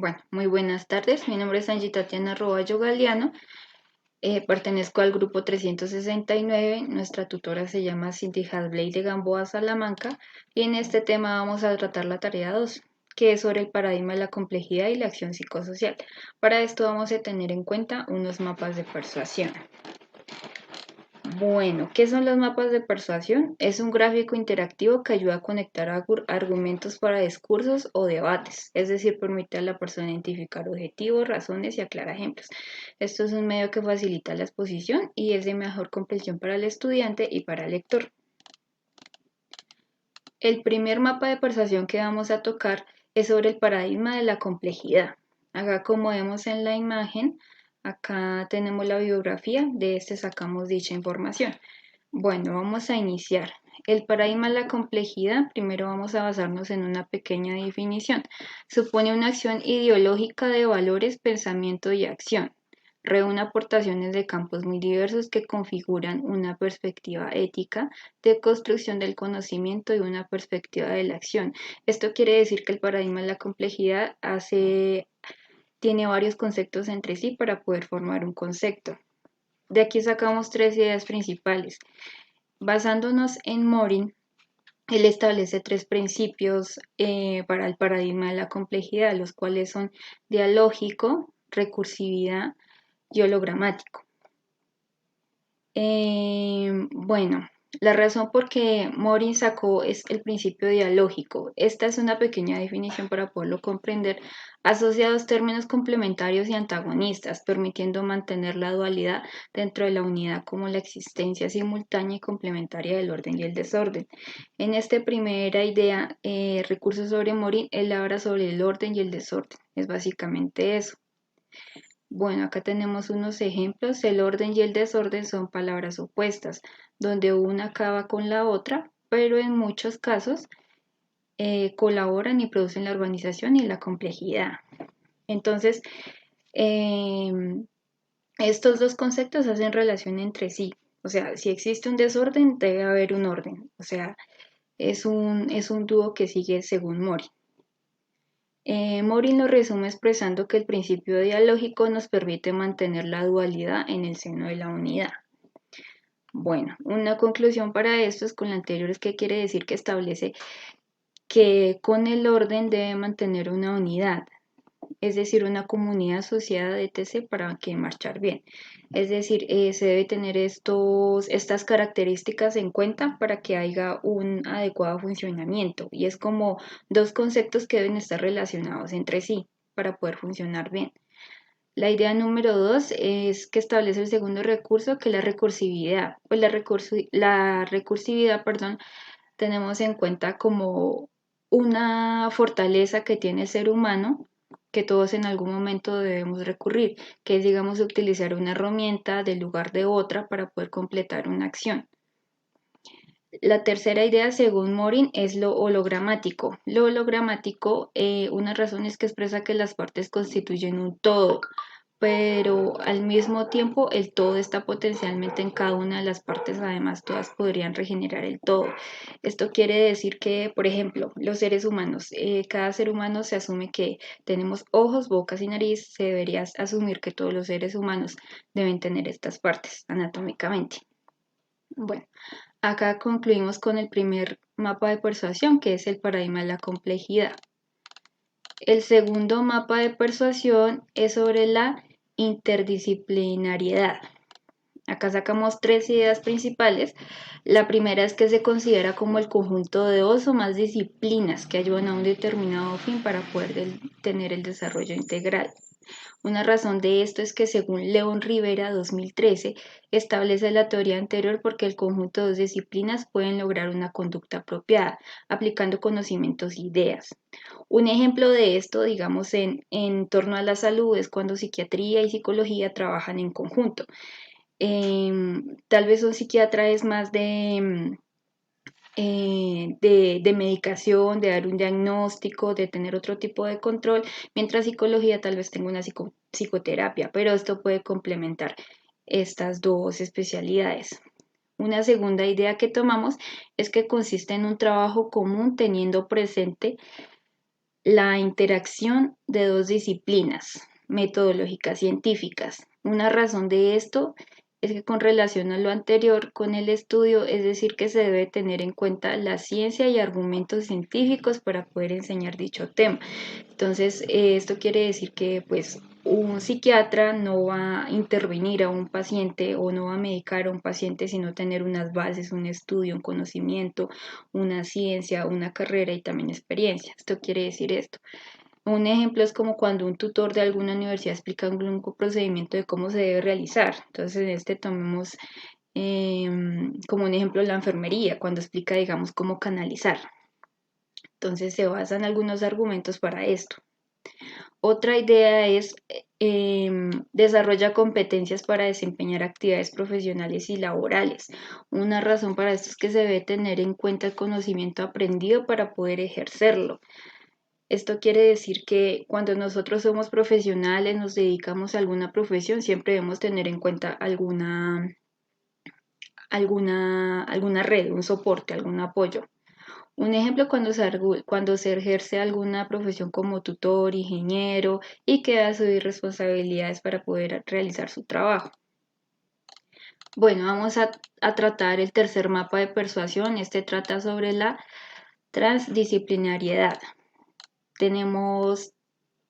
Bueno, muy buenas tardes. Mi nombre es Angie Tatiana Roballo Galeano. Pertenezco al grupo 369. Nuestra tutora se llama Cindy Hadley de Gamboa, Salamanca. Y en este tema vamos a tratar la tarea 2, que es sobre el paradigma de la complejidad y la acción psicosocial. Para esto vamos a tener en cuenta unos mapas de persuasión. Bueno, ¿qué son los mapas de persuasión? Es un gráfico interactivo que ayuda a conectar argumentos para discursos o debates, es decir, permite a la persona identificar objetivos, razones y aclarar ejemplos. Esto es un medio que facilita la exposición y es de mejor comprensión para el estudiante y para el lector. El primer mapa de persuasión que vamos a tocar es sobre el paradigma de la complejidad. Acá, como vemos en la imagen, acá tenemos la biografía, de este sacamos dicha información. Bueno, vamos a iniciar. El paradigma de la complejidad, primero vamos a basarnos en una pequeña definición. Supone una acción ideológica de valores, pensamiento y acción. Reúne aportaciones de campos muy diversos que configuran una perspectiva ética de construcción del conocimiento y una perspectiva de la acción. Esto quiere decir que el paradigma de la complejidad tiene varios conceptos entre sí para poder formar un concepto. De aquí sacamos tres ideas principales. Basándonos en Morin, él establece tres principios para el paradigma de la complejidad, los cuales son dialógico, recursividad y hologramático. Bueno, la razón por que Morin sacó es el principio dialógico. Esta es una pequeña definición para poderlo comprender, asociados términos complementarios y antagonistas, permitiendo mantener la dualidad dentro de la unidad como la existencia simultánea y complementaria del orden y el desorden. En esta primera idea, recursos sobre Morin, él habla sobre el orden y el desorden. Es básicamente eso. Bueno, acá tenemos unos ejemplos. El orden y el desorden son palabras opuestas, donde una acaba con la otra, pero en muchos casos colaboran y producen la organización y la complejidad. Entonces, eh, estos dos conceptos hacen relación entre sí. O sea, si existe un desorden, debe haber un orden. O sea, es un dúo que sigue según Mori. Morin lo resume expresando que el principio dialógico nos permite mantener la dualidad en el seno de la unidad. Bueno, una conclusión para esto es con la anterior, es que quiere decir que establece que con el orden debe mantener una unidad, es decir, una comunidad asociada de etc. para que marchar bien. Es decir, se debe tener estas características en cuenta para que haya un adecuado funcionamiento. Y es como dos conceptos que deben estar relacionados entre sí para poder funcionar bien. La idea número 2 es que establece el segundo recurso, que es la recursividad. Pues la recursividad, perdón, tenemos en cuenta como una fortaleza que tiene el ser humano, que todos en algún momento debemos recurrir, que es, digamos, utilizar una herramienta del lugar de otra para poder completar una acción. La tercera idea, según Morin, es lo hologramático. Lo hologramático, una razón es que expresa que las partes constituyen un todo, pero al mismo tiempo el todo está potencialmente en cada una de las partes, además todas podrían regenerar el todo. Esto quiere decir que, por ejemplo, los seres humanos, cada ser humano se asume que tenemos ojos, bocas y nariz, se debería asumir que todos los seres humanos deben tener estas partes anatómicamente. Bueno, acá concluimos con el primer mapa de persuasión, que es el paradigma de la complejidad. El segundo mapa de persuasión es sobre la interdisciplinariedad. Acá sacamos tres ideas principales. La primera es que se considera como el conjunto de dos o más disciplinas que ayudan a un determinado fin para poder tener el desarrollo integral. Una razón de esto es que según León Rivera 2013 establece la teoría anterior porque el conjunto de dos disciplinas pueden lograr una conducta apropiada, aplicando conocimientos e ideas. Un ejemplo de esto, digamos, en torno a la salud es cuando psiquiatría y psicología trabajan en conjunto. Tal vez un psiquiatra es más de medicación, de dar un diagnóstico, de tener otro tipo de control, mientras psicología tal vez tenga una psicoterapia, pero esto puede complementar estas dos especialidades. Una segunda idea que tomamos es que consiste en un trabajo común teniendo presente la interacción de dos disciplinas metodológicas científicas. Una razón de esto es que con relación a lo anterior con el estudio, es decir, que se debe tener en cuenta la ciencia y argumentos científicos para poder enseñar dicho tema. Entonces, esto quiere decir que pues un psiquiatra no va a intervenir a un paciente o no va a medicar a un paciente sino tener unas bases, un estudio, un conocimiento, una ciencia, una carrera y también experiencia. Esto quiere decir esto. Un ejemplo es como cuando un tutor de alguna universidad explica un procedimiento de cómo se debe realizar. Entonces, en este tomemos como un ejemplo la enfermería, cuando explica, digamos, cómo canalizar. Entonces, se basan algunos argumentos para esto. Otra idea es desarrolla competencias para desempeñar actividades profesionales y laborales. Una razón para esto es que se debe tener en cuenta el conocimiento aprendido para poder ejercerlo. Esto quiere decir que cuando nosotros somos profesionales, nos dedicamos a alguna profesión, siempre debemos tener en cuenta alguna red, un soporte, algún apoyo. Un ejemplo cuando se ejerce alguna profesión como tutor, ingeniero y que asumir responsabilidades para poder realizar su trabajo. Bueno, vamos a tratar el tercer mapa de persuasión. Este trata sobre la transdisciplinariedad. Tenemos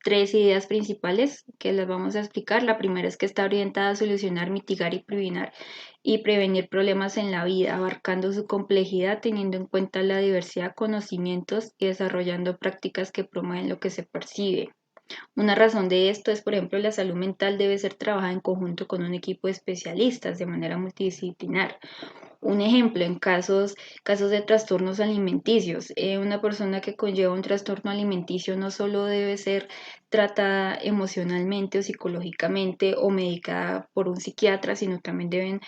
tres ideas principales que las vamos a explicar. La primera es que está orientada a solucionar, mitigar y prevenir problemas en la vida, abarcando su complejidad, teniendo en cuenta la diversidad de conocimientos y desarrollando prácticas que promueven lo que se percibe. Una razón de esto es, por ejemplo, la salud mental debe ser trabajada en conjunto con un equipo de especialistas de manera multidisciplinar. Un ejemplo, en casos de trastornos alimenticios, una persona que conlleva un trastorno alimenticio no solo debe ser tratada emocionalmente o psicológicamente o medicada por un psiquiatra, sino también deben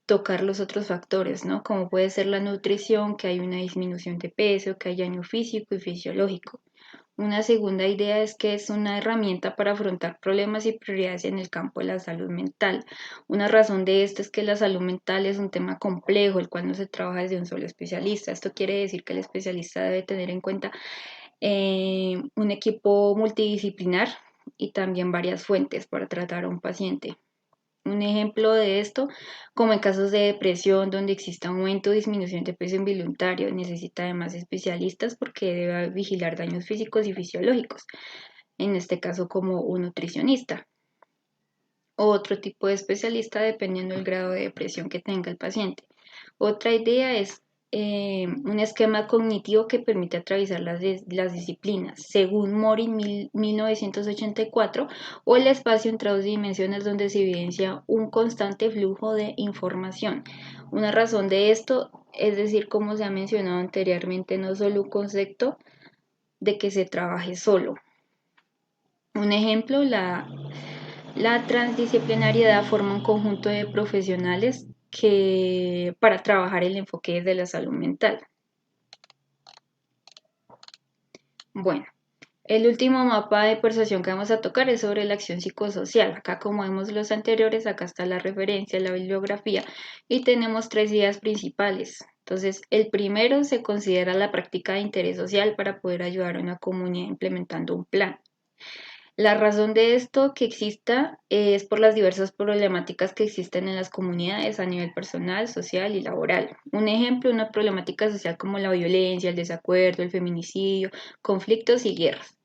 tocar los otros factores, ¿no? Como puede ser la nutrición, que hay una disminución de peso, que hay daño físico y fisiológico. Una segunda idea es que es una herramienta para afrontar problemas y prioridades en el campo de la salud mental. Una razón de esto es que la salud mental es un tema complejo, el cual no se trabaja desde un solo especialista. Esto quiere decir que el especialista debe tener en cuenta un equipo multidisciplinar y también varias fuentes para tratar a un paciente. Un ejemplo de esto, como en casos de depresión donde exista aumento o disminución de peso involuntario, necesita además especialistas porque debe vigilar daños físicos y fisiológicos, en este caso como un nutricionista o otro tipo de especialista dependiendo del grado de depresión que tenga el paciente. Otra idea es un esquema cognitivo que permite atravesar las disciplinas, según Mori 1984, o el espacio entre dos dimensiones donde se evidencia un constante flujo de información. Una razón de esto es decir, como se ha mencionado anteriormente, no solo un concepto de que se trabaje solo. Un ejemplo, la transdisciplinariedad forma un conjunto de profesionales que para trabajar el enfoque de la salud mental. Bueno, el último mapa de persuasión que vamos a tocar es sobre la acción psicosocial. Acá, como vemos los anteriores, acá está la referencia, la bibliografía y tenemos tres ideas principales. Entonces, el primero se considera la práctica de interés social para poder ayudar a una comunidad implementando un plan. La razón de esto que exista es por las diversas problemáticas que existen en las comunidades a nivel personal, social y laboral. Un ejemplo, una problemática social como la violencia, el desacuerdo, el feminicidio, conflictos y guerras.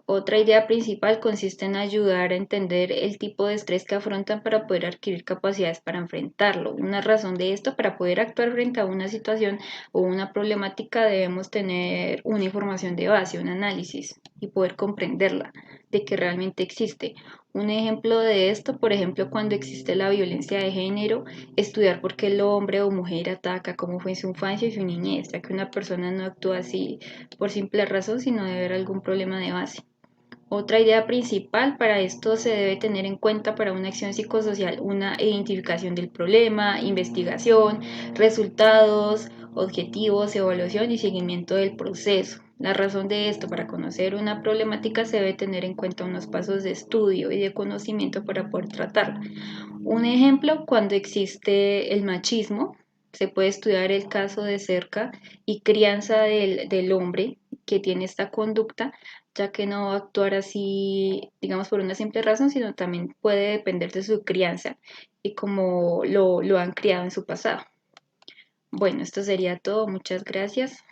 Otra idea principal consiste en ayudar a entender el tipo de estrés que afrontan para poder adquirir capacidades para enfrentarlo. Una razón de esto, para poder actuar frente a una situación o una problemática, debemos tener una información de base, un análisis y poder comprenderla, de que realmente existe. Un ejemplo de esto, por ejemplo, cuando existe la violencia de género, estudiar por qué el hombre o mujer ataca, cómo fue su infancia y su niñez, ya que una persona no actúa así por simple razón, sino de haber algún problema de base. Otra idea principal para esto se debe tener en cuenta para una acción psicosocial, una identificación del problema, investigación, resultados, objetivos, evaluación y seguimiento del proceso. La razón de esto, para conocer una problemática se debe tener en cuenta unos pasos de estudio y de conocimiento para poder tratarla. Un ejemplo, cuando existe el machismo, se puede estudiar el caso de cerca y crianza del hombre que tiene esta conducta, ya que no va a actuar así, digamos, por una simple razón, sino también puede depender de su crianza y cómo lo han criado en su pasado. Bueno, esto sería todo. Muchas gracias.